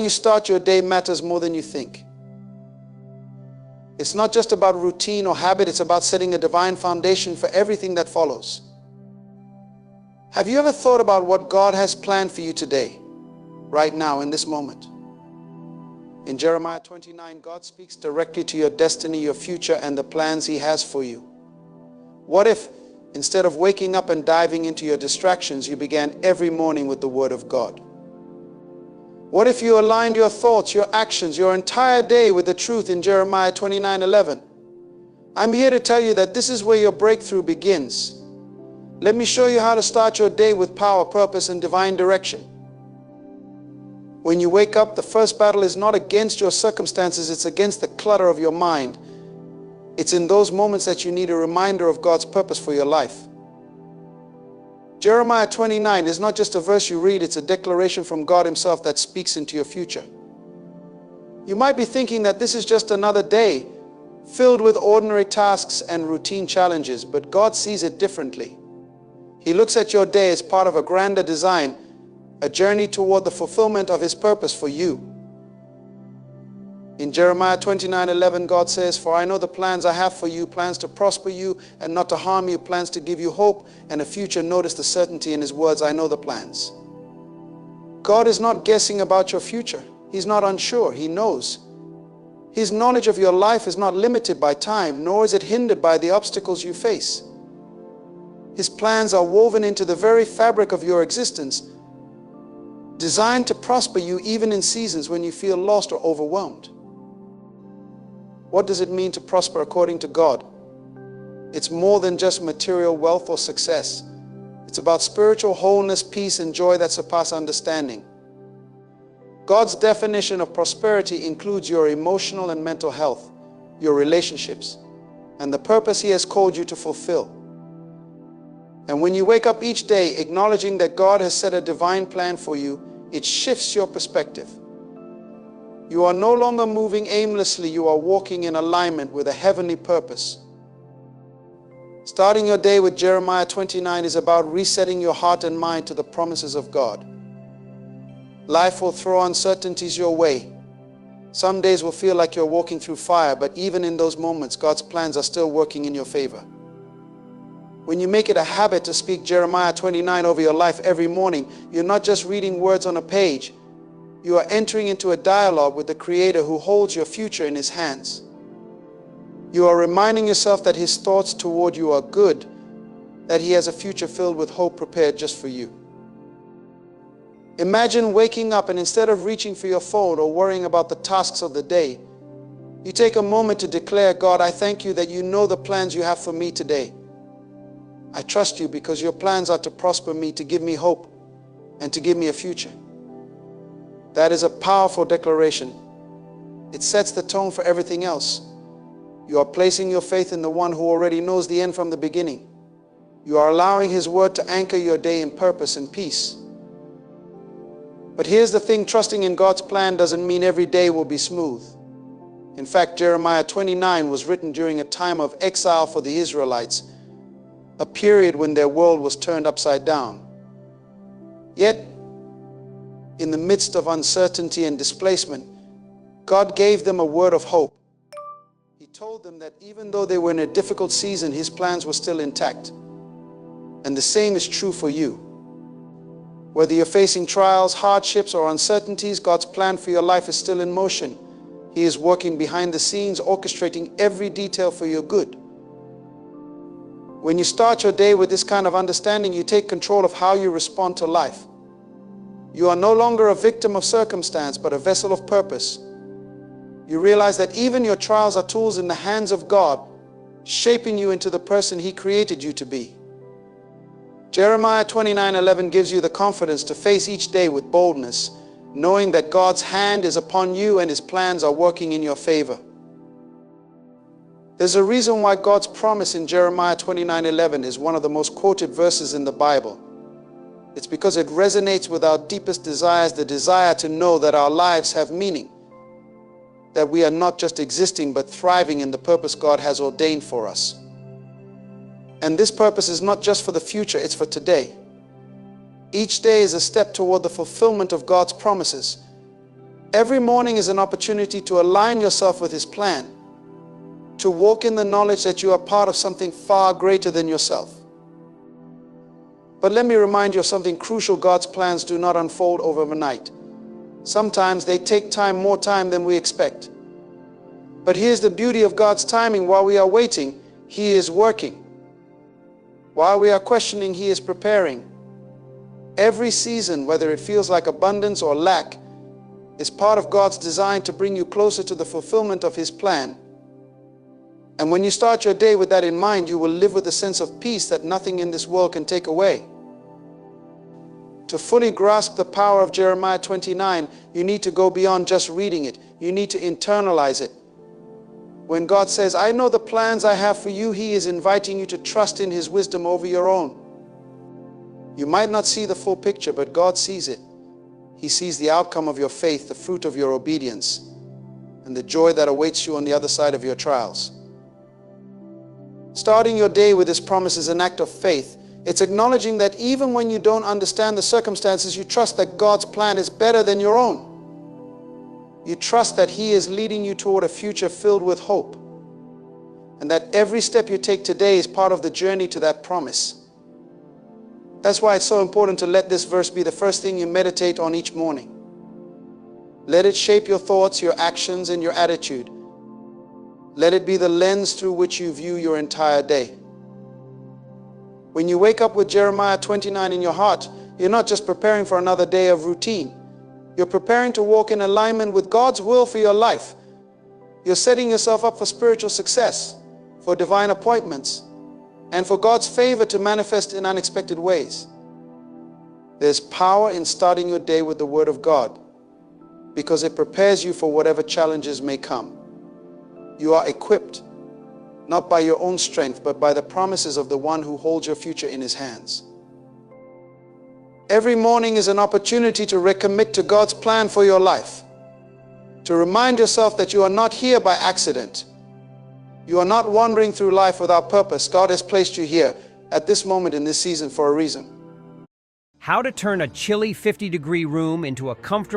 You start your day matters more than you think. It's not just about routine or habit, it's about setting a divine foundation for everything that follows. Have you ever thought about what God has planned for you today, right now, in this moment? In Jeremiah 29, God speaks directly to your destiny, your future, and the plans He has for you. What if, instead of waking up and diving into your distractions, you began every morning with the Word of God? What if you aligned your thoughts, your actions, your entire day with the truth in Jeremiah 29:11? I'm here to tell you that this is where your breakthrough begins. Let me show you how to start your day with power, purpose, and divine direction. When you wake up, the first battle is not against your circumstances, it's against the clutter of your mind. It's in those moments that you need a reminder of God's purpose for your life. Jeremiah 29 is not just a verse you read, it's a declaration from God Himself that speaks into your future. You might be thinking that this is just another day filled with ordinary tasks and routine challenges, but God sees it differently. He looks at your day as part of a grander design, a journey toward the fulfillment of His purpose for you. In Jeremiah 29:11, God says, "For I know the plans I have for you, plans to prosper you and not to harm you, plans to give you hope and a future." Notice the certainty in His words, "I know the plans." God is not guessing about your future. He's not unsure. He knows. His knowledge of your life is not limited by time, nor is it hindered by the obstacles you face. His plans are woven into the very fabric of your existence, designed to prosper you even in seasons when you feel lost or overwhelmed. What does it mean to prosper according to God? It's more than just material wealth or success. It's about spiritual wholeness, peace, and joy that surpass understanding. God's definition of prosperity includes your emotional and mental health, your relationships, and the purpose He has called you to fulfill. And when you wake up each day acknowledging that God has set a divine plan for you, it shifts your perspective. You are no longer moving aimlessly, you are walking in alignment with a heavenly purpose. Starting your day with Jeremiah 29 is about resetting your heart and mind to the promises of God. Life will throw uncertainties your way. Some days will feel like you're walking through fire, but even in those moments, God's plans are still working in your favor. When you make it a habit to speak Jeremiah 29 over your life every morning, you're not just reading words on a page. You are entering into a dialogue with the Creator who holds your future in His hands. You are reminding yourself that His thoughts toward you are good, that He has a future filled with hope prepared just for you. Imagine waking up and instead of reaching for your phone or worrying about the tasks of the day, you take a moment to declare, "God, I thank you that you know the plans you have for me today. I trust you because your plans are to prosper me, to give me hope, and to give me a future." That is a powerful declaration. It sets the tone for everything else. You are placing your faith in the one who already knows the end from the beginning. You are allowing His word to anchor your day in purpose and peace. But here's the thing, trusting in God's plan doesn't mean every day will be smooth. In fact, Jeremiah 29 was written during a time of exile for the Israelites, a period when their world was turned upside down. Yet, in the midst of uncertainty and displacement, God gave them a word of hope. He told them that even though they were in a difficult season, His plans were still intact. And the same is true for you. Whether you're facing trials, hardships, or uncertainties, God's plan for your life is still in motion. He is working behind the scenes, orchestrating every detail for your good. When you start your day with this kind of understanding, you take control of how you respond to life. You are no longer a victim of circumstance, but a vessel of purpose. You realize that even your trials are tools in the hands of God, shaping you into the person He created you to be. Jeremiah 29:11 gives you the confidence to face each day with boldness, knowing that God's hand is upon you and His plans are working in your favor. There's a reason why God's promise in Jeremiah 29:11 is one of the most quoted verses in the Bible. It's because it resonates with our deepest desires, the desire to know that our lives have meaning, that we are not just existing but thriving in the purpose God has ordained for us. And this purpose is not just for the future, it's for today. Each day is a step toward the fulfillment of God's promises. Every morning is an opportunity to align yourself with His plan, to walk in the knowledge that you are part of something far greater than yourself. But let me remind you of something crucial: God's plans do not unfold overnight. Sometimes they take more time than we expect. But here's the beauty of God's timing: while we are waiting, He is working. While we are questioning, He is preparing. Every season, whether it feels like abundance or lack, is part of God's design to bring you closer to the fulfillment of His plan. And when you start your day with that in mind, you will live with a sense of peace that nothing in this world can take away. To fully grasp the power of Jeremiah 29, you need to go beyond just reading it. You need to internalize it. When God says, "I know the plans I have for you," He is inviting you to trust in His wisdom over your own. You might not see the full picture, but God sees it. He sees the outcome of your faith, the fruit of your obedience, and the joy that awaits you on the other side of your trials. Starting your day with His promise is an act of faith. It's acknowledging that even when you don't understand the circumstances, you trust that God's plan is better than your own. You trust that He is leading you toward a future filled with hope, and that every step you take today is part of the journey to that promise. That's why it's so important to let this verse be the first thing you meditate on each morning. Let it shape your thoughts, your actions, and your attitude. Let it be the lens through which you view your entire day. When you wake up with Jeremiah 29 in your heart, you're not just preparing for another day of routine. You're preparing to walk in alignment with God's will for your life. You're setting yourself up for spiritual success, for divine appointments, and for God's favor to manifest in unexpected ways. There's power in starting your day with the Word of God, because it prepares you for whatever challenges may come. You are equipped, not by your own strength, but by the promises of the one who holds your future in His hands. Every morning is an opportunity to recommit to God's plan for your life, to remind yourself that you are not here by accident. You are not wandering through life without purpose. God has placed you here at this moment in this season for a reason. How to turn a chilly 50-degree room into a comfortable